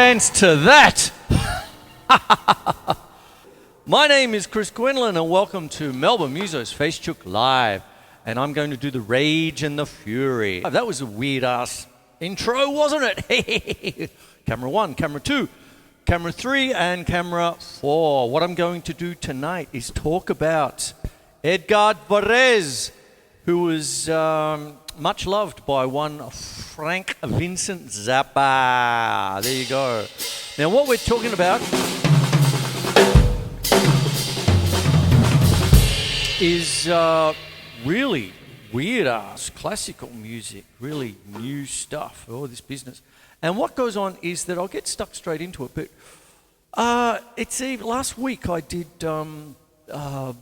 Dance to that! My name is Chris Quinlan and welcome to Melbourne Musos Facebook Live. And I'm going to do the Rage and the Fury. That was a weird ass intro, wasn't it? Camera 1, camera 2, camera 3 and camera 4. What I'm going to do tonight is talk about Edgar Varése, who was much loved by one Frank Vincent Zappa. There you go. Now what we're talking about is really weird-ass classical music, really new stuff, all this business. And what goes on is that I'll get stuck straight into it, but last week I did the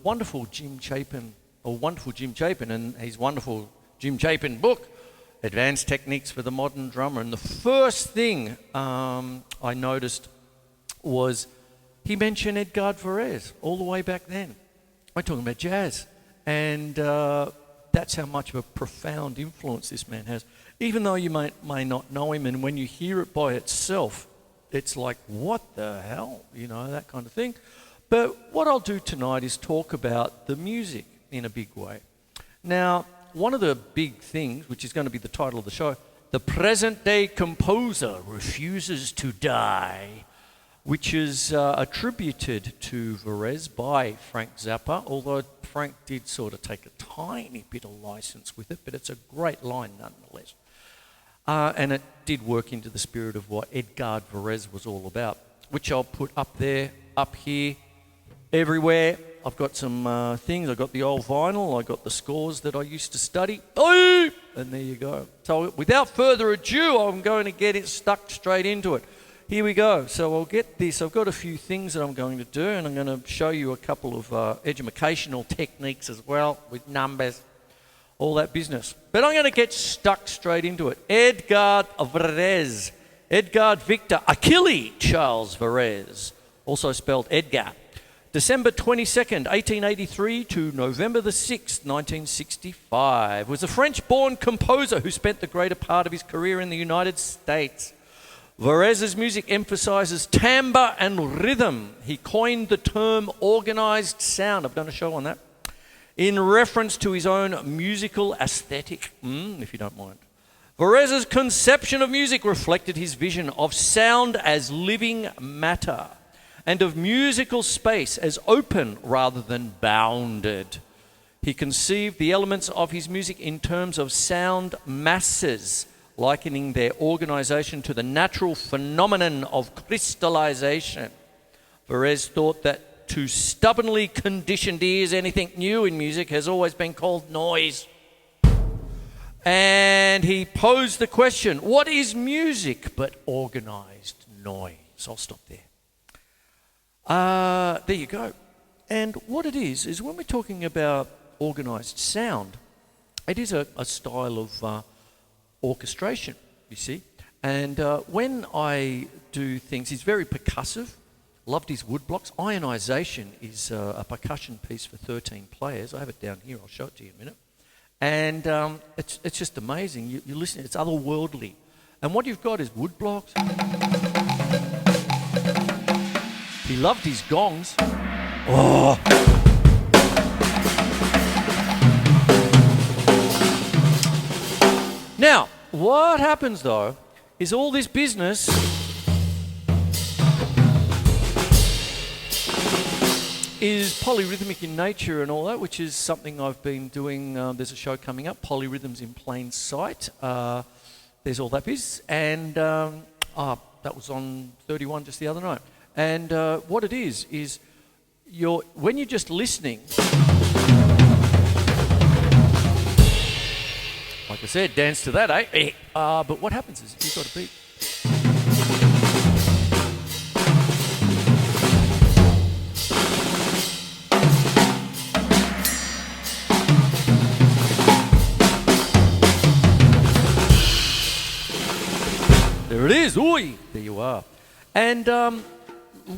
wonderful Jim Chapin and his wonderful Jim Chapin book, Advanced Techniques for the Modern Drummer. And the first thing I noticed was he mentioned Edgar Varése all the way back then. I'm talking about jazz. And that's how much of a profound influence this man has. Even though you may not know him, and when you hear it by itself, it's like, what the hell? You know, that kind of thing. But what I'll do tonight is talk about the music in a big way. Now, one of the big things, which is going to be the title of the show, The Present-Day Composer Refuses to Die, which is attributed to Varése by Frank Zappa, although Frank did sort of take a tiny bit of license with it, but it's a great line nonetheless. And it did work into the spirit of what Edgar Varése was all about, which I'll put up there, up here, everywhere. I've got some things. I've got the old vinyl. I've got the scores that I used to study. Oh! And there you go. So without further ado, I'm going to get it stuck straight into it. Here we go. So I'll get this. I've got a few things that I'm going to do, and I'm going to show you a couple of educational techniques as well, with numbers, all that business. But I'm going to get stuck straight into it. Edgar Varése. Edgar Victor Achille Charles Varése, also spelled Edgar. December 22nd, 1883 to November the 6th, 1965. Was a French-born composer who spent the greater part of his career in the United States. Varése's music emphasizes timbre and rhythm. He coined the term organized sound. I've done a show on that. In reference to his own musical aesthetic, if you don't mind. Varése's conception of music reflected his vision of sound as living matter, and of musical space as open rather than bounded. He conceived the elements of his music in terms of sound masses, likening their organization to the natural phenomenon of crystallization. Varése thought that to stubbornly conditioned ears, anything new in music has always been called noise. And he posed the question, what is music but organized noise? I'll stop there. There you go. And what it is when we're talking about organized sound, it is a style of orchestration, you see. And when I do things, he's very percussive, loved his woodblocks. Ionization is a percussion piece for 13 players. I have it down here, I'll show it to you in a minute. And it's just amazing. You listen, it's otherworldly. And what you've got is woodblocks. He loved his gongs. Oh. Now, what happens though is all this business is polyrhythmic in nature and all that, which is something I've been doing. There's a show coming up, Polyrhythms in Plain Sight. There's all that biz. And that was on 31 just the other night. And what it is when you're just listening, like I said, dance to that, eh? But what happens is you've got a beat. There it is. Oi! There you are. And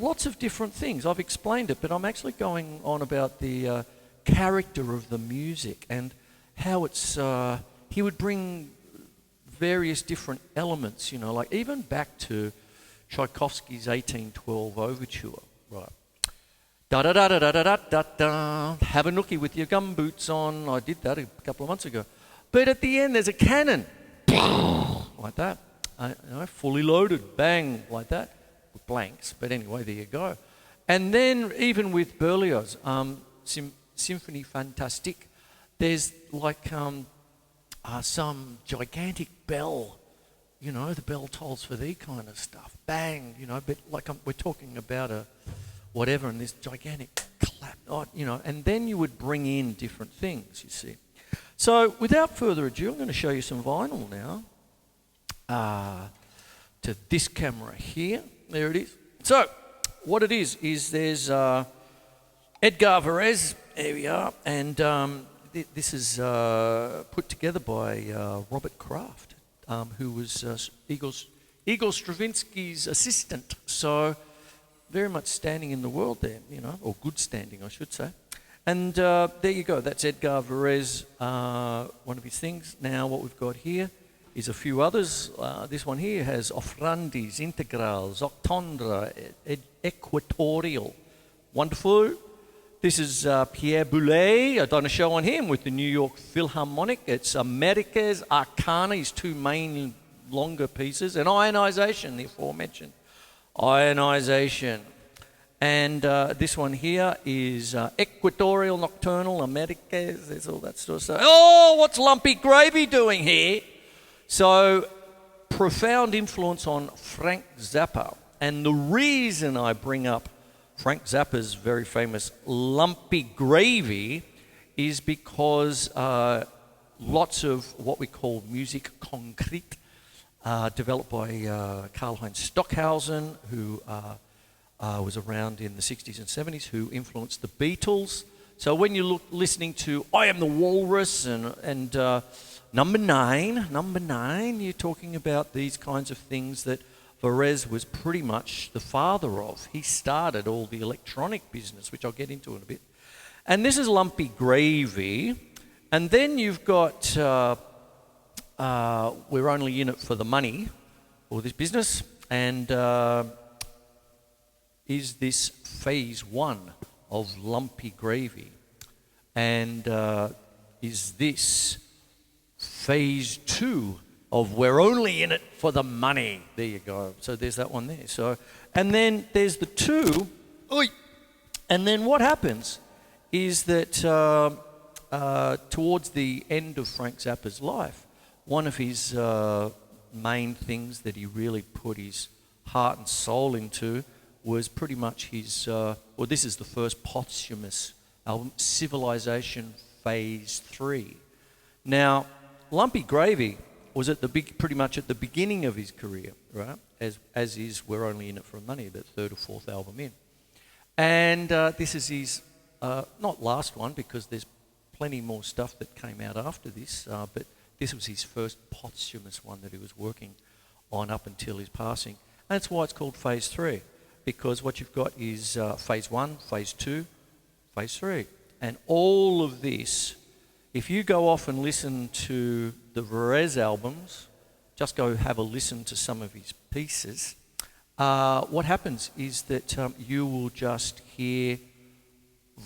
lots of different things. I've explained it, but I'm actually going on about the character of the music and how it's... he would bring various different elements, you know, like even back to Tchaikovsky's 1812 Overture. Right. Da-da-da-da-da-da-da-da. Have a nookie with your gumboots on. I did that a couple of months ago. But at the end, there's a cannon. Like that. Fully loaded. Bang. Like that. With blanks. But anyway, there you go. And then even with Berlioz, Symphonie Fantastique, there's like some gigantic bell. You know, the bell tolls for the kind of stuff. Bang. You know, but like we're talking about a whatever, and this gigantic clap, and then you would bring in different things, you see. So without further ado, I'm going to show you some vinyl now to this camera here. There it is. So what it is there's Edgar Varése, there we are, and this is put together by Robert Kraft, who was Igor Stravinsky's assistant. So very much standing in the world there, or good standing, I should say. And there you go. That's Edgar Varése, one of his things. Now what we've got here is a few others. This one here has Offrandis, Integrals, Octandre, Equatorial. Wonderful. This is Pierre Boulez. I've done a show on him with the New York Philharmonic. It's America's Arcana, his two main longer pieces, and Ionization, the aforementioned. Ionization. And this one here is Equatorial Nocturnal Americas. There's all that sort of stuff. Oh, what's Lumpy Gravy doing here? So, profound influence on Frank Zappa. And the reason I bring up Frank Zappa's very famous Lumpy Gravy is because lots of what we call music concrete developed by Karl-Heinz Stockhausen, who was around in the 60s and 70s, who influenced the Beatles. So when you're listening to I Am the Walrus and Number Nine, you're talking about these kinds of things that Varése was pretty much the father of. He started all the electronic business, which I'll get into in a bit. And this is Lumpy Gravy. And then you've got We're Only In It For The Money, or this business, and is this phase one of Lumpy Gravy, and is this phase two of We're Only In It For The Money. There you go. So there's that one there. So, and then there's the two. Oi! And then what happens is that towards the end of Frank Zappa's life, one of his main things that he really put his heart and soul into was pretty much his, this is the first posthumous album, Civilization Phase 3. Now, Lumpy Gravy was pretty much at the beginning of his career, right? As is We're Only In It For Money, the third or fourth album in. And this is his, not last one, because there's plenty more stuff that came out after this, but this was his first posthumous one that he was working on up until his passing. And that's why it's called Phase 3, because what you've got is Phase 1, Phase 2, Phase 3. And all of this, if you go off and listen to the Varése albums, just go have a listen to some of his pieces, what happens is that you will just hear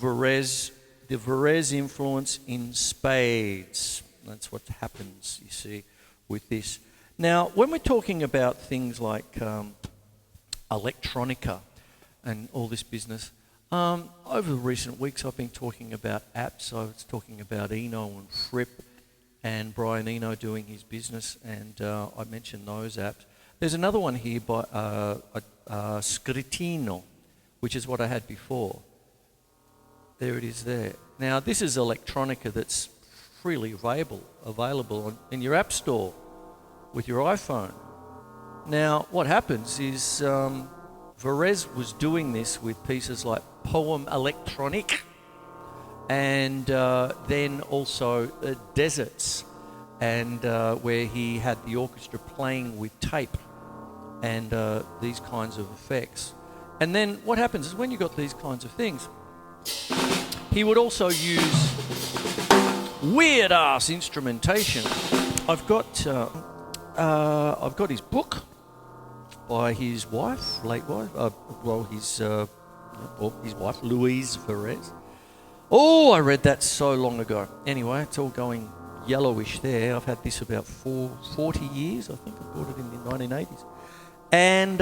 Varése, the Varése influence in spades. That's what happens, you see, with this. Now, when we're talking about things like electronica and all this business, over the recent weeks I've been talking about apps. I was talking about Eno and Fripp and Brian Eno doing his business, and I mentioned those apps. There's another one here by Scritino, which is what I had before. There it is there. Now, this is electronica that's freely available in your app store with your iPhone. Now, what happens is Varése was doing this with pieces like Poem Electronique, and then also Deserts, and where he had the orchestra playing with tape and these kinds of effects. And then what happens is when you got these kinds of things, he would also use weird ass instrumentation. I've got his book, by his wife, late wife, his wife, Louise Varése. Oh, I read that so long ago. Anyway, it's all going yellowish there. I've had this about 40 years. I think I bought it in the 1980s. And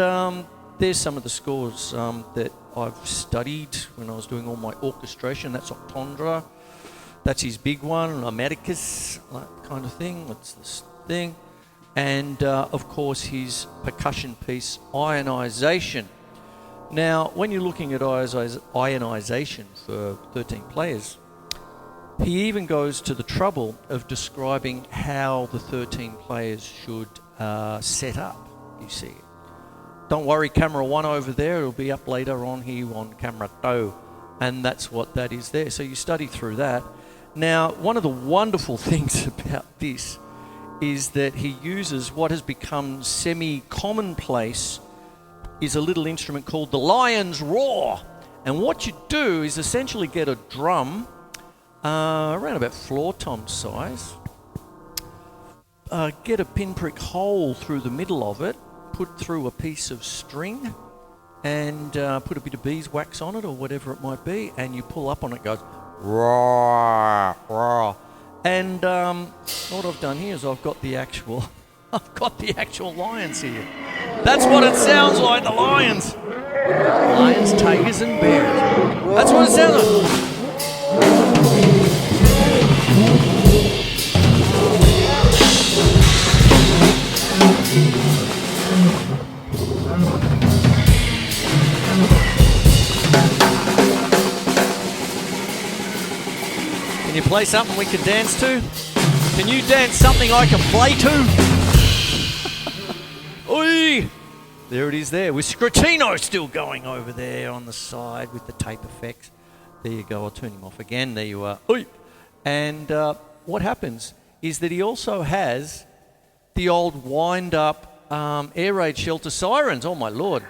there's some of the scores that I've studied when I was doing all my orchestration. That's Octandra. That's his big one, Americas, that kind of thing. That's this thing. And, of course, his percussion piece, Ionization. Now, when you're looking at ionization for 13 players, he even goes to the trouble of describing how the 13 players should set up, you see. Don't worry, camera 1 over there, it'll be up later on here on camera 2, and that's what that is there. So you study through that. Now, one of the wonderful things about this is that he uses what has become semi-commonplace is a little instrument called the lion's roar. And what you do is essentially get a drum around about floor tom size, get a pinprick hole through the middle of it, put through a piece of string, and put a bit of beeswax on it or whatever it might be, and you pull up on it, it goes roar, roar. And what I've done here is I've got the actual lions here. That's what it sounds like, the lions. Lions, tigers, and bears. That's what it sounds like. Can you play something we can dance to? Can you dance something I can play to? Oi! There it is there, with Scrutino still going over there on the side with the tape effects. There you go, I'll turn him off again. There you are. Oi! And what happens is that he also has the old wind-up air raid shelter sirens. Oh, my Lord.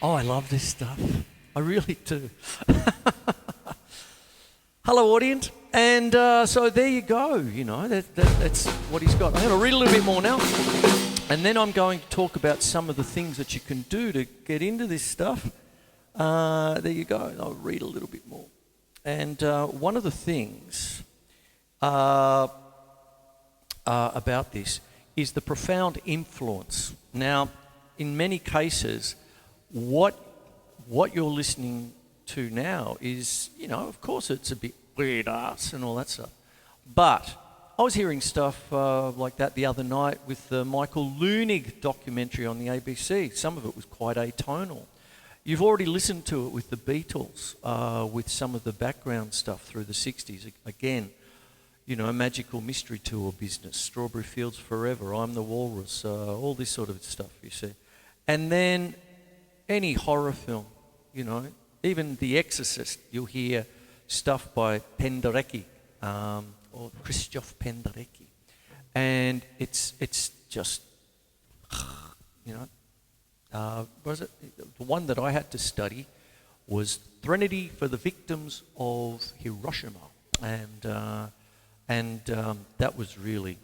Oh, I love this stuff. I really do. Hello, audience. And so there you go. You know, that's what he's got. I'm going to read a little bit more now. And then I'm going to talk about some of the things that you can do to get into this stuff. There you go. I'll read a little bit more. And one of the things about this is the profound influence. Now, in many cases, what you're listening to now is, you know, of course it's a bit weird ass and all that stuff. But I was hearing stuff like that the other night with the Michael Leunig documentary on the ABC. Some of it was quite atonal. You've already listened to it with the Beatles, with some of the background stuff through the 60s. Again, you know, Magical Mystery Tour business, Strawberry Fields Forever, I'm the Walrus, all this sort of stuff, you see. And then any horror film, you know, even The Exorcist, you'll hear stuff by Penderecki, or Krzysztof Penderecki. And it's just, you know, was it? The one that I had to study was Threnody for the Victims of Hiroshima. And that was really,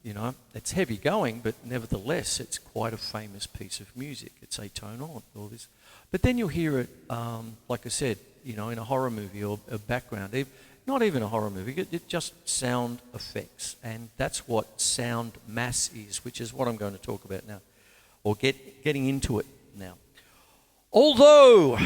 you know, it's heavy going, but nevertheless, it's quite a famous piece of music. It's atonal, all this. But then you'll hear it, like I said, you know, in a horror movie or a background. Not even a horror movie, it's just sound effects. And that's what sound mass is, which is what I'm going to talk about now, or getting into it now. Although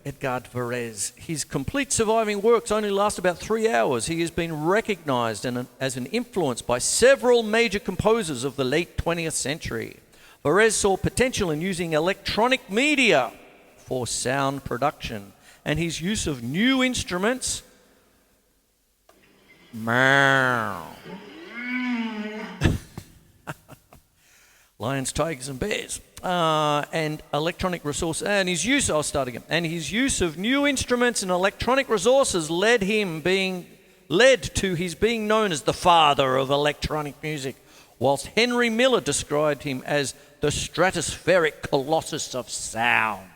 Edgard Varése, his complete surviving works only last about 3 hours, he has been recognised as an influence by several major composers of the late 20th century. Varése saw potential in using electronic media for sound production, and his use of new instruments lions, tigers, and bears. And electronic resource, and his use. I'll start again. And his use of new instruments and electronic resources led to his being known as the father of electronic music, whilst Henry Miller described him as the stratospheric colossus of sound.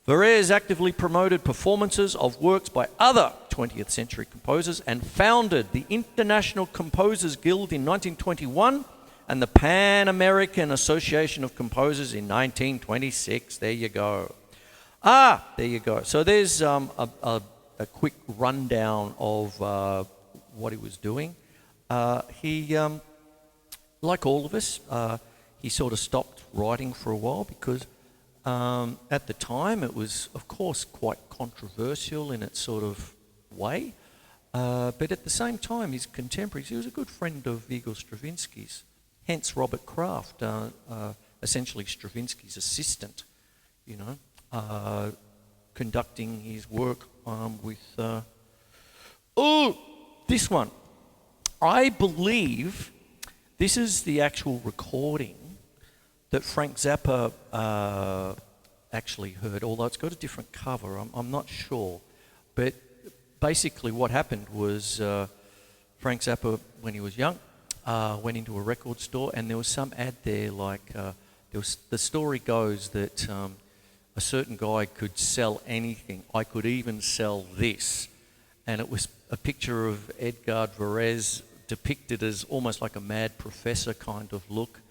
Varése actively promoted performances of works by other 20th century composers and founded the International Composers Guild in 1921 and the Pan-American Association of Composers in 1926. There you go. There you go. So there's a quick rundown of what he was doing. He, like all of us, he sort of stopped writing for a while because at the time it was, of course, quite controversial in its sort of way. But at the same time, his contemporaries, he was a good friend of Igor Stravinsky's, hence Robert Kraft, essentially Stravinsky's assistant, you know, conducting his work with... this one. I believe this is the actual recording that Frank Zappa actually heard, although it's got a different cover. I'm not sure. But basically what happened was Frank Zappa, when he was young, went into a record store and there was some ad there like, the story goes that a certain guy could sell anything. I could even sell this. And it was a picture of Edgard Varése depicted as almost like a mad professor kind of look,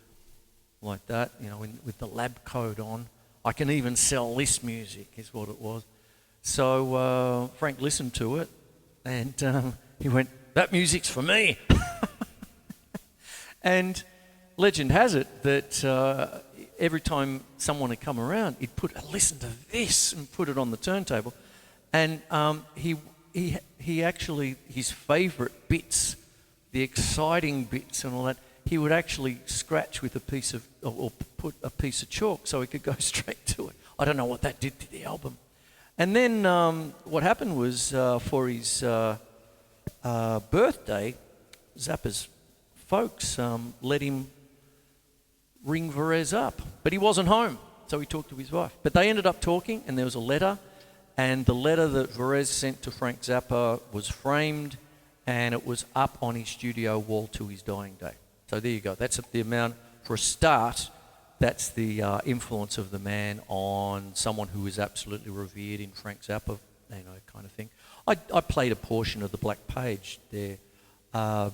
like that, you know, with the lab coat on. I can even sell this music, is what it was. So Frank listened to it, and he went, that music's for me. And legend has it that every time someone had come around, he'd put, listen to this, and put it on the turntable. And he actually, his favourite bits, the exciting bits and all that, he would actually scratch with a piece of, or put a piece of chalk so he could go straight to it. I don't know what that did to the album. And then what happened was for his birthday, Zappa's folks let him ring Varése up, but he wasn't home, so he talked to his wife. But they ended up talking, and there was a letter, and the letter that Varése sent to Frank Zappa was framed, and it was up on his studio wall to his dying day. So there you go. That's the amount, for a start, that's the influence of the man on someone who is absolutely revered in Frank Zappa, you know, kind of thing. I played a portion of the Black Page there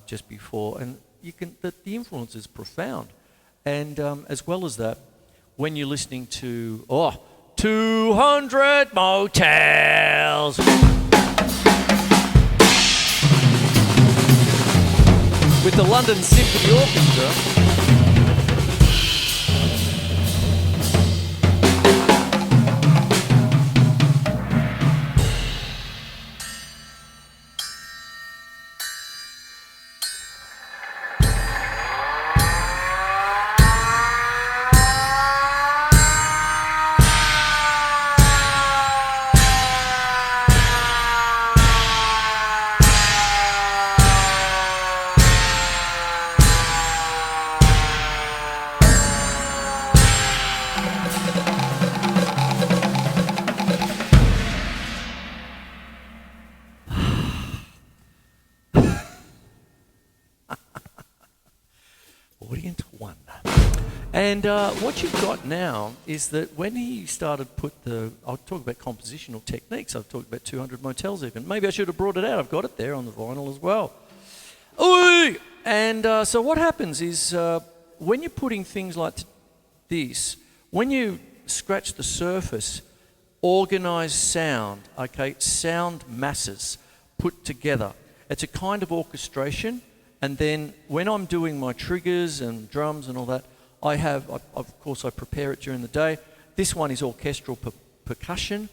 just before, and you can the influence is profound. And as well as that, when you're listening to 200 Motels with the London Symphony Orchestra. Audience wonder. And what you've got now is that when he started I'll talk about compositional techniques, I've talked about 200 Motels even. Maybe I should have brought it out. I've got it there on the vinyl as well. Ooh! And so what happens is when you're putting things like this, when you scratch the surface, organized sound, okay, sound masses put together. It's a kind of orchestration. And then when I'm doing my triggers and drums and all that, of course I prepare it during the day. This one is orchestral percussion,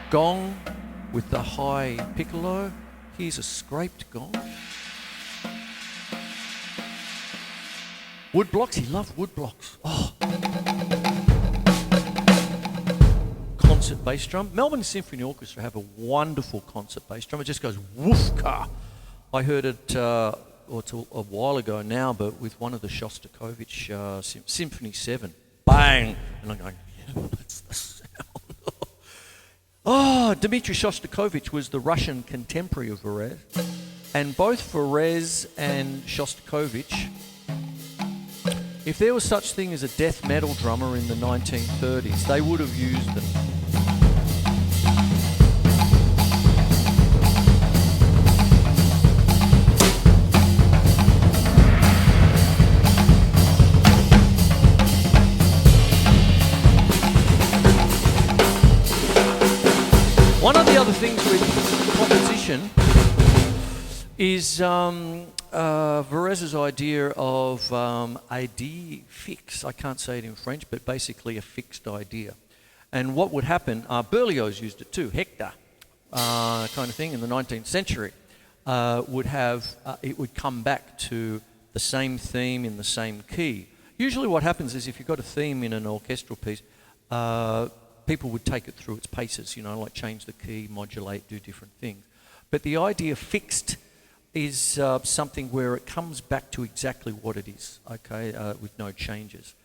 gong with the high piccolo. Here's a scraped gong. Wood blocks, he loved wood blocks. Oh. Concert bass drum. Melbourne Symphony Orchestra have a wonderful concert bass drum. It just goes woof-ka. I heard it or it's a while ago now, but with one of the Shostakovich Symphony 7. Bang! And I'm going, yeah, that's the sound. Dmitri Shostakovich was the Russian contemporary of Varése. And both Varése and Shostakovich, if there was such thing as a death metal drummer in the 1930s, they would have used them. One of the other things with composition is Varése's idea of idée fixe. I can't say it in French, but basically a fixed idea. And what would happen, Berlioz used it too, Hector, kind of thing in the 19th century, would have, it would come back to the same theme in the same key. Usually what happens is if you've got a theme in an orchestral piece, people would take it through its paces, like change the key, modulate, do different things. But the idea fixed is something where it comes back to exactly what it is, okay, with no changes.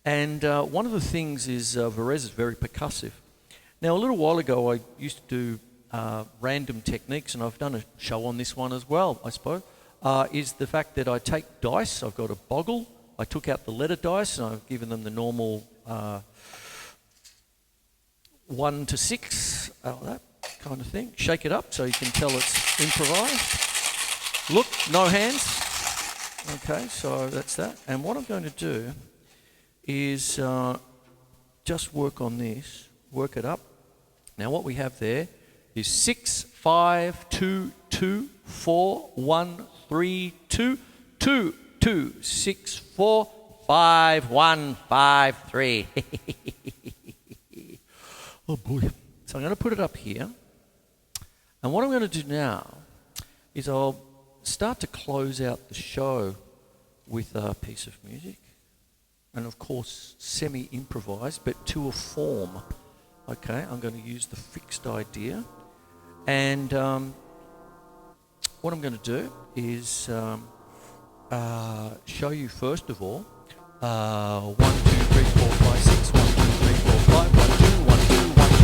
And one of the things is Varése is very percussive. Now, a little while ago, I used to do random techniques, and I've done a show on this one as well, I suppose, is the fact that I take dice, I've got a boggle, I took out the letter dice, and I've given them the normal 1 to 6, that kind of thing. Shake it up so you can tell it's improvised. Look, no hands. Okay, so that's that. And what I'm going to do is just work on this, work it up. Now what we have there is 6, 5, 2, 2, 4, 1, 3, 2, 2, 2, 6, 4, 5, 1, 5, 3. Oh boy. So I'm going to put it up here. And what I'm going to do now is I'll start to close out the show with a piece of music. And of course, semi-improvised, but to a form. Okay, I'm going to use the fixed idea. And what I'm going to do is show you first of all 1, 2, 3, 4, 5, 6, 1, 2, 3, 4, 5, 1, 2, 1, 2, 1, 2,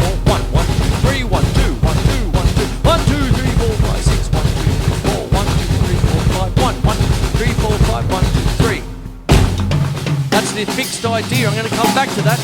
4, 1, 1, 2, 3, 1, 2, 1, 2, 1, 2, 1, 2, 3, 4, 5, 6, 1, 2, 3, 4, 1, 2, 3, 4, 5, 1, 1, 2, 3, 4, 5, 1, 2, 3. That's the fixed idea. I'm going to come back to that.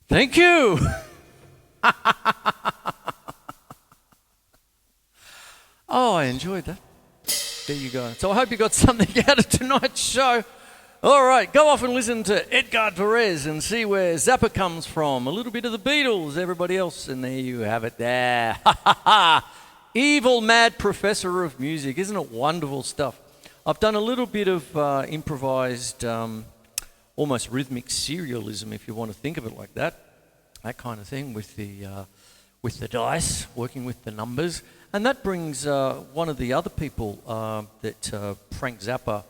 Thank you. Oh, I enjoyed that. There you go. So I hope you got something out of tonight's show. All right, go off and listen to Edgar Varése and see where Zappa comes from. A little bit of the Beatles, everybody else, and there you have it there. Evil mad professor of music. Isn't it wonderful stuff? I've done a little bit of improvised, almost rhythmic serialism, if you want to think of it like that. That kind of thing with the dice, working with the numbers. And that brings one of the other people that Frank Zappa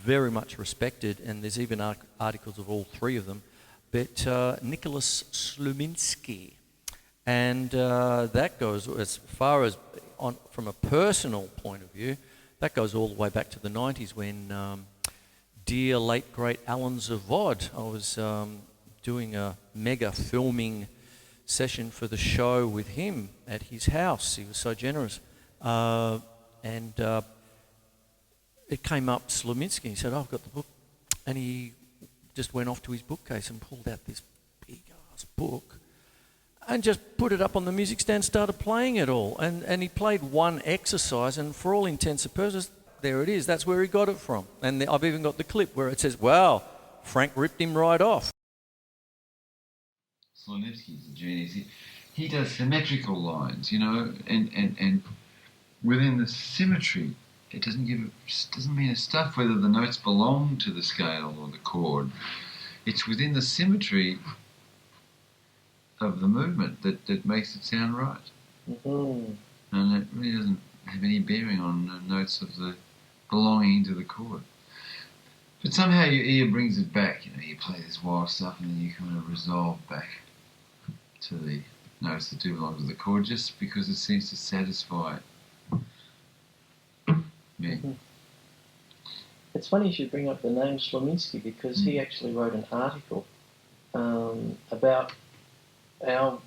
very much respected, and there's even articles of all three of them, but Nicholas Slominsky. And that goes as far as, from a personal point of view, that goes all the way back to the 90s when dear late great Alan Zavod, I was doing a mega filming session for the show with him at his house. He was so generous. And it came up, Slominsky, he said, oh, I've got the book. And he just went off to his bookcase and pulled out this big-ass book and just put it up on the music stand, started playing it all. And he played one exercise, and for all intents and purposes, there it is. That's where he got it from. And I've even got the clip where it says, wow, Frank ripped him right off. Slominsky's a genius. He does symmetrical lines, you know, and within the symmetry, it doesn't mean a stuff whether the notes belong to the scale or the chord. It's within the symmetry of the movement that makes it sound right. Mm-hmm. And it really doesn't have any bearing on the notes of the belonging to the chord. But somehow your ear brings it back, you know, you play this wild stuff and then you kind of resolve back to the notes that do belong to the chord just because it seems to satisfy me. Mm-hmm. It's funny you should bring up the name Slominsky because he actually wrote an article about our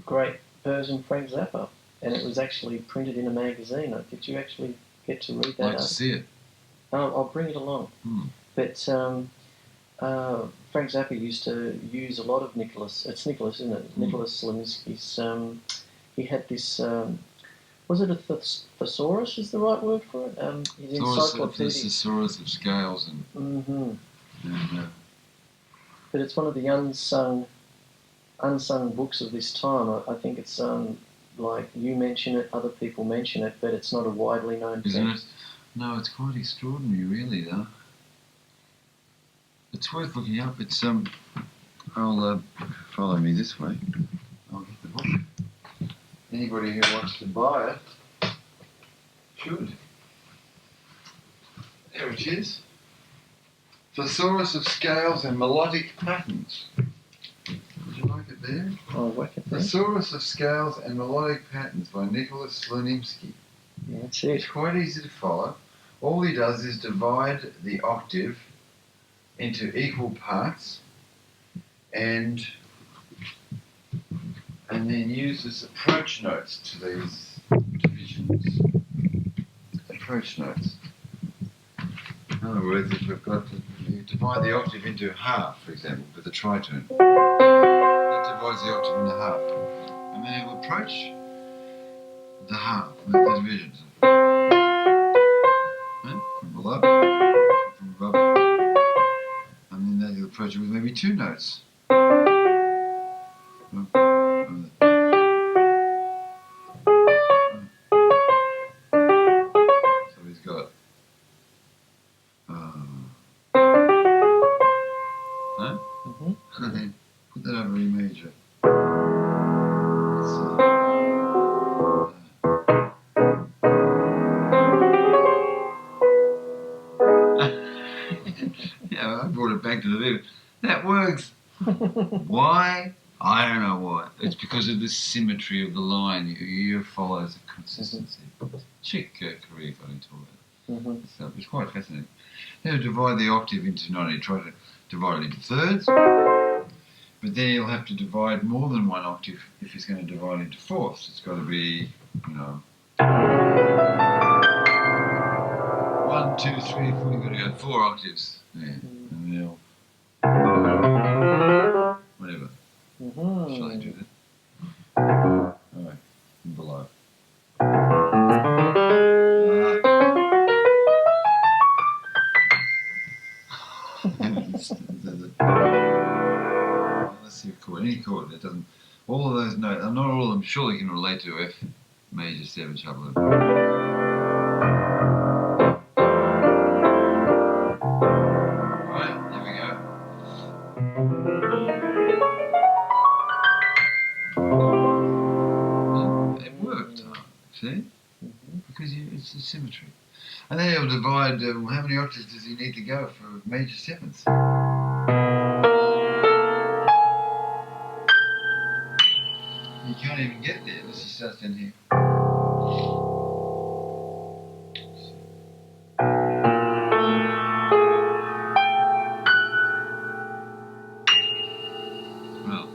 great Persian Frank Zappa, and it was actually printed in a magazine. Did you actually get to read that? I'd like to see it. I'll bring it along. But Frank Zappa used to use a lot of Nicholas. It's Nicholas, isn't it? Nicholas Slominsky's. He had this. Was it a thesaurus? Is the right word for it? His encyclopedia. The thesaurus of scales and. But it's one of the unsung books of this time. I think it's like you mention it, other people mention it, but it's not a widely known Isn't text. it? No, it's quite extraordinary, really, though. It's worth looking up. It's I'll follow me this way. I'll get the book. Anybody who wants to buy it should. There it is. Thesaurus of Scales and Melodic Patterns. Would you like it there? I'll whack it there. Thesaurus of Scales and Melodic Patterns by Nicholas Slominsky. Yeah, that's it. It's quite easy to follow. All he does is divide the octave into equal parts and then uses approach notes to these divisions. Approach notes. In other words, if we've got you divide the octave into half, for example, with a tritone, that divides the octave into half. And then he'll approach the half, the divisions. From below, from above. And then he'll approach it with maybe two notes. So he's got put that over E major. Yeah, I brought it back to the video. That works. Why? I don't know why. It's because of the symmetry of the line. Your ear follows the consistency. Chick Corea got into all that. So it's quite fascinating. He'll divide the octave into, not only try to divide it into thirds, but then he'll have to divide more than one octave if he's going to divide into fourths. It's got to be, you know, 1, 2, 3, 4. You've got to go 4 octaves. Yeah. And then he'll surely can relate to F major 7 sharp 11. Right, there we go. It worked, see? Because it's the symmetry. And then he'll divide how many octaves does he need to go for major 7th. You can't even get there unless he starts down here. Well,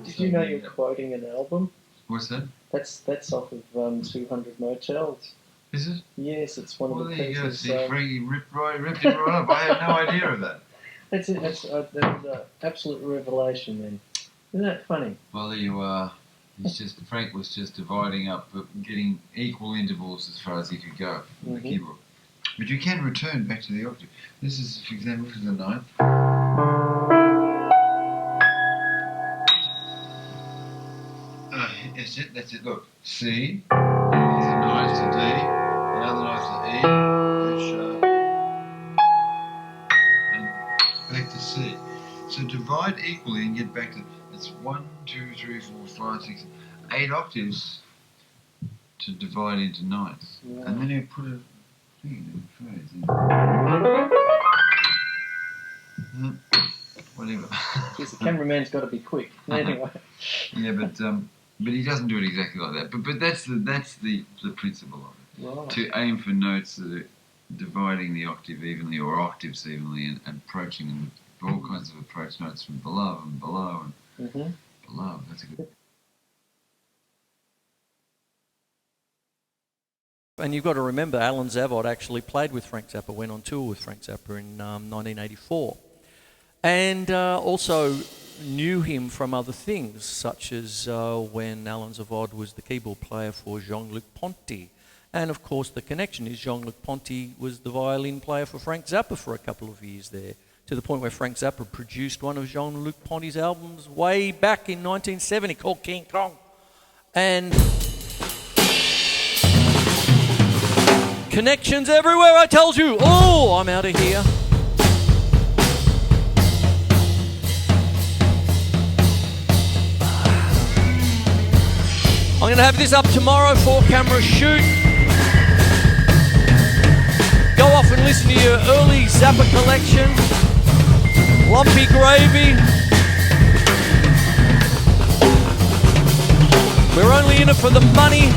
Did you know you're quoting an album? what's that? That's off of 200 Motels. Is it? Yes, it's one Well, of the there you go. pieces. See, Frankie ripped it right up. I had no idea of that. That's it. That's an absolute revelation. Then, isn't that funny? Well, there you are. Frank was just dividing up, but getting equal intervals as far as he could go from the keyboard. But you can return back to the octave. This is, for example, for the 9th. That's it. Look, C. Here's a 9th to D. Another 9th to E. F sharp. And back to C. So divide equally and get back to. It's 1, 2, 3, 4, 5, 6, 8 octaves to divide into 9ths. Yeah. And then you put a thing in the phrase in. Whatever. Yes, the cameraman's got to be quick. Anyway. Yeah, but he doesn't do it exactly like that. But that's the principle of it. Right. To aim for notes that are dividing the octave evenly or octaves evenly and approaching them with all kinds of approach notes from below and below and below. That's a good. And you've got to remember, Alan Zavod actually played with Frank Zappa, went on tour with Frank Zappa in 1984. And also knew him from other things, such as when Alan Zavod was the keyboard player for Jean-Luc Ponty. And of course the connection is Jean-Luc Ponty was the violin player for Frank Zappa for a couple of years there, to the point where Frank Zappa produced one of Jean-Luc Ponty's albums way back in 1970 called King Kong. And connections everywhere, I told you. Oh, I'm out of here. I'm going to have this up tomorrow, 4-camera shoot. Go off and listen to your early Zappa collection. Lumpy Gravy. We're only in it for the money.